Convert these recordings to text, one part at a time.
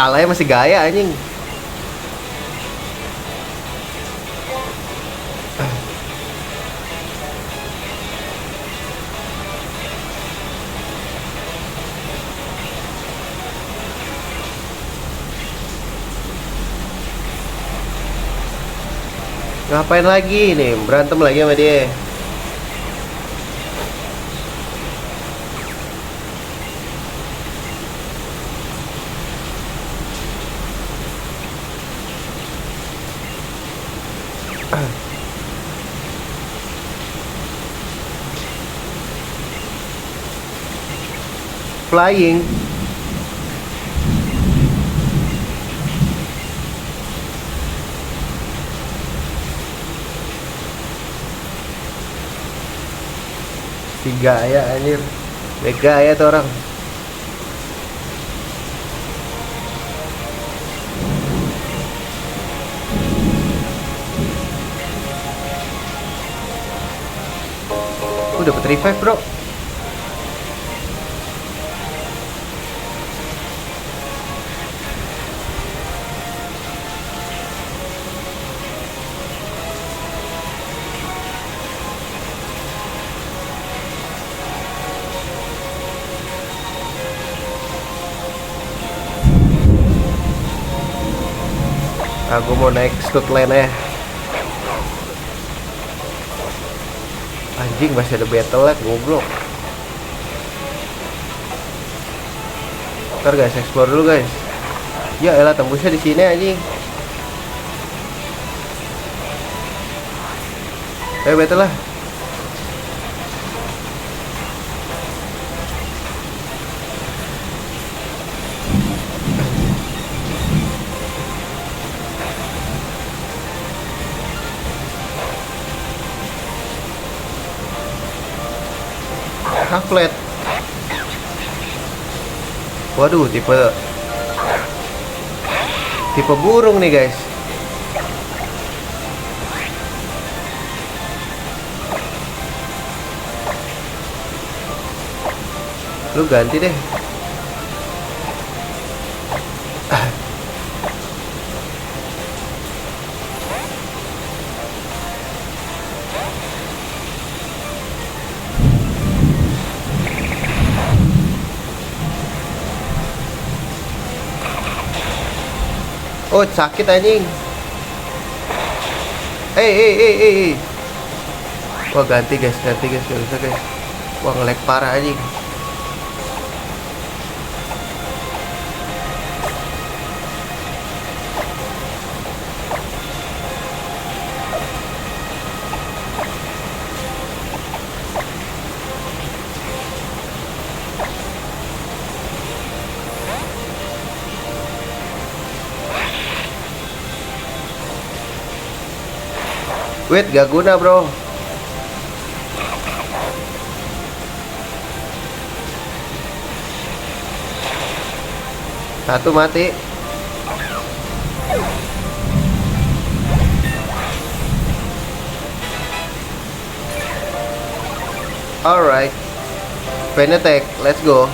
Kalahnya masih gaya anjing. Ngapain lagi nih? Berantem lagi sama dia. Flying. Tiga ya anjir. Mega ya tuh orang. Dapat revive, bro. Aku mau naik stud lane ya. Anjing masih ada battle lag, goblok. Ntar guys, explore dulu guys. Ya elah, tembusnya di sini anjing. Ayo battle lah. Flat. Waduh, tipe burung nih guys. Lu ganti deh. Oh, sakit anjing. Wah, ganti guys, gak bisa guys. Wah, nge-lag parah anjing. Wait, gak guna bro. Satu mati. Alright, Pen attack, let's go.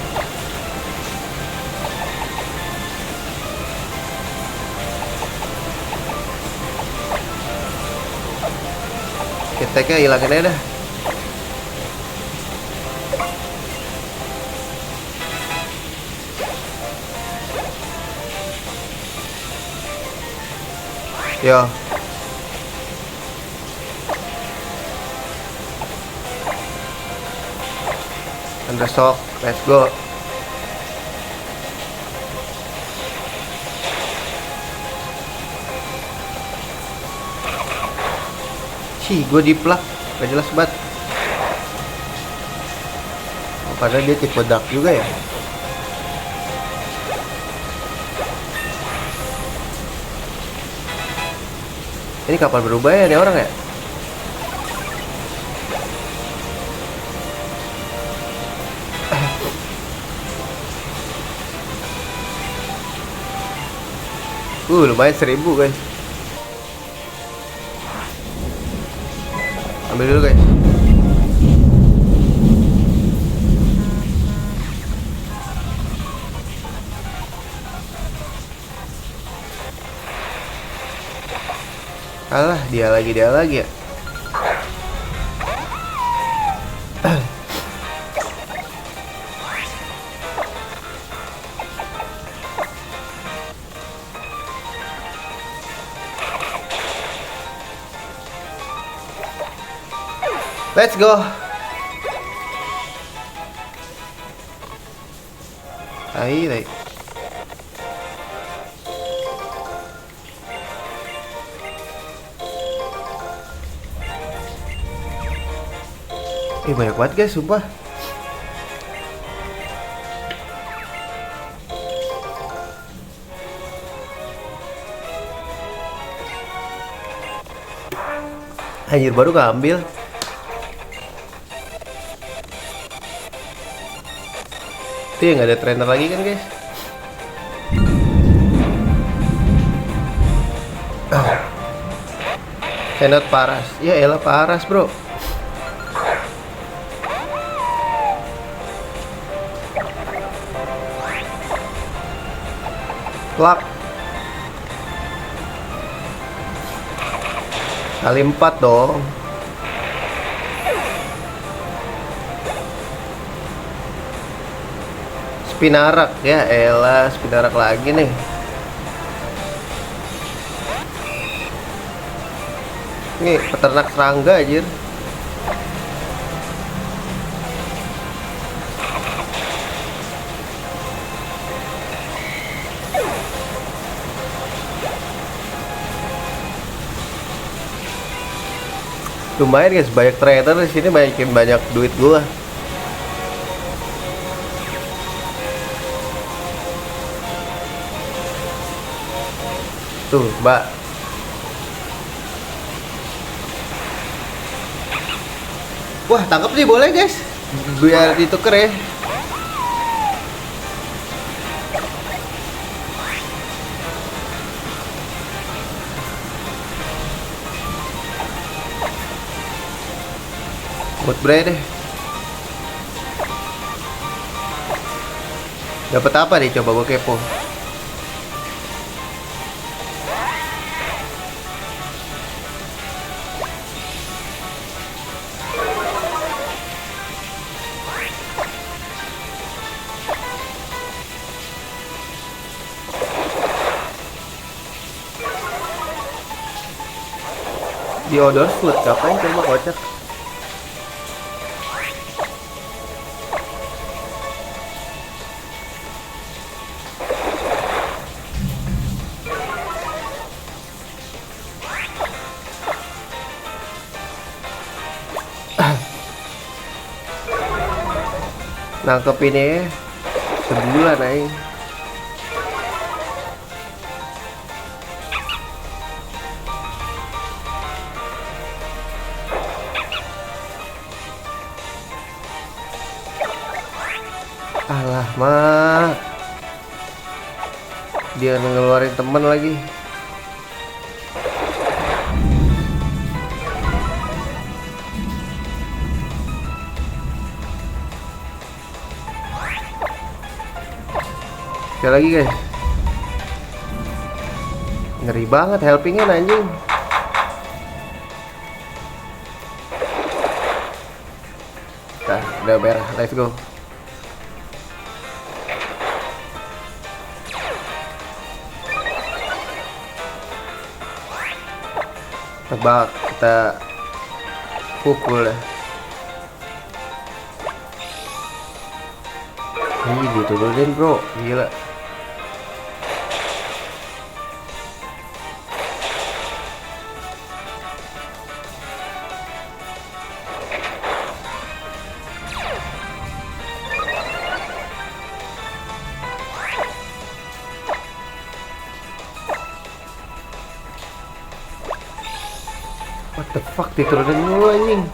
Attack-nya hilangin aja dah. Yo. Undershock, let's go. Cih, gue diplak, gak jelas banget. Oh, padahal dia tipe dark juga ya. Ini kapan berubah ya nih orang ya? Lumayan 1000 guys. Ambil dulu guys. Dia lagi ya. Let's go. Aí. Banyak banget guys, sumpah. Anjir, baru keambil. Itu nggak ada trainer lagi kan guys. Senot paras. Ya elah, paras bro. Plak. Kali 4 dong. Spinarak, ya elah, spinarak lagi nih. Ini peternak serangga anjir. Lumayan guys, banyak trader di sini, banyak duit gua. Tuh, Mbak. Wah, tangkap nih, boleh guys. Biar dituker ya. Buat bre deh. Dapat apa nih, coba gue kepo. Di odor food, ngapain coba kocak. Nangkep ini sebulan aing. Alah mak, dia ngeluarin temen lagi. Sekali lagi guys, ngeri banget helpingnya anjing. Nah, udah merah, let's go. Tebak, kita pukul ya. Ih, diturunin bro, gila. What the fuck, diturunin mulu anjing.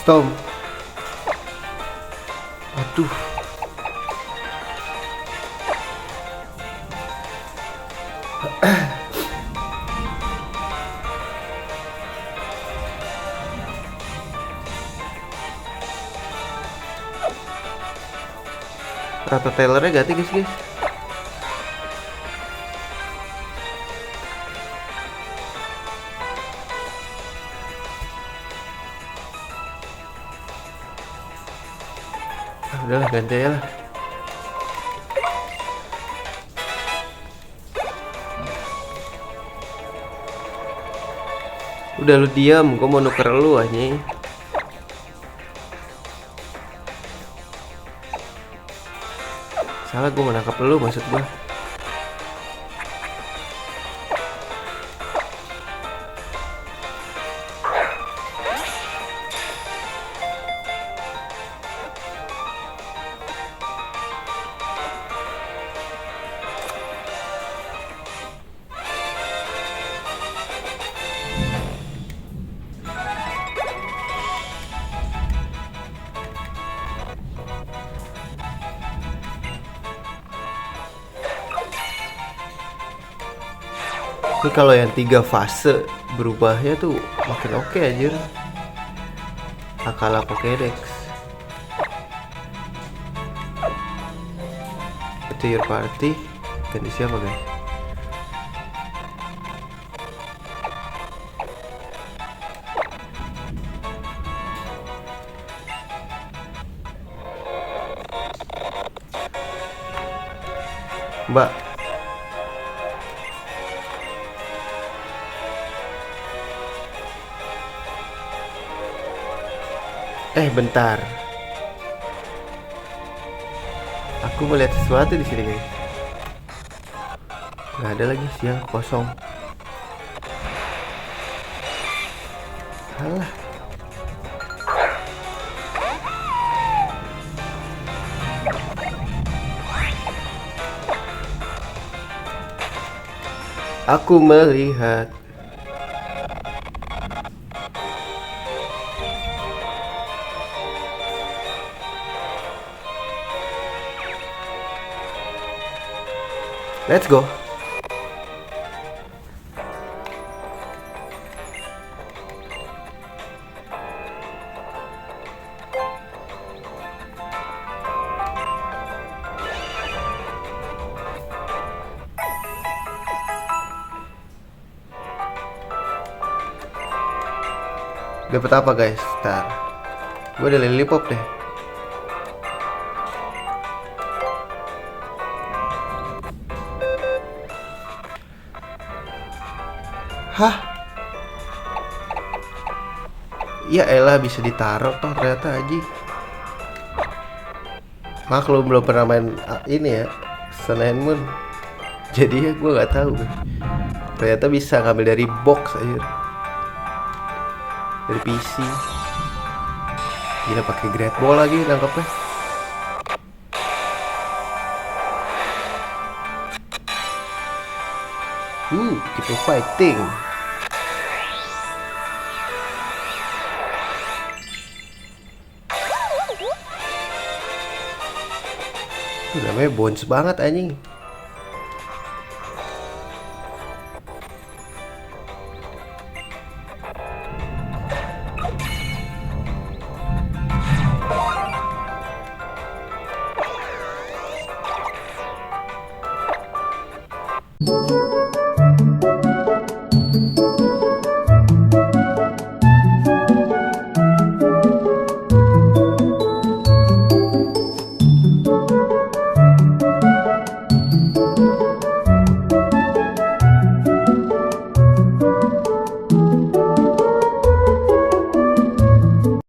Storm. Aduh. Rata Taylornya ganti guys. Udahlah ganti aja lah. Udah lu diam, gua mau nuker lu anjing. Salah gua menangkap lu maksud gua. Ini kalau yang 3 fase berubahnya tuh makin oke anjir. Akala Pokédex. Itu your party. Ganti siapa guys? Mbak. Bentar. Aku melihat sesuatu di sini guys. Nggak ada lagi, siang kosong. Alah. Aku melihat. Let's go. Dapat apa guys? Ntar gue ada lollipop deh. Hah? Ya elah, bisa ditaruh toh ternyata aja. Maklum belum pernah main ini ya, Sun and Moon. Jadi ya gue nggak tahu. Ternyata bisa ngambil dari box aja. Dari PC. Gila pakai Great Ball lagi nangkapnya. Kita fighting. Namanya bounce banget anjing.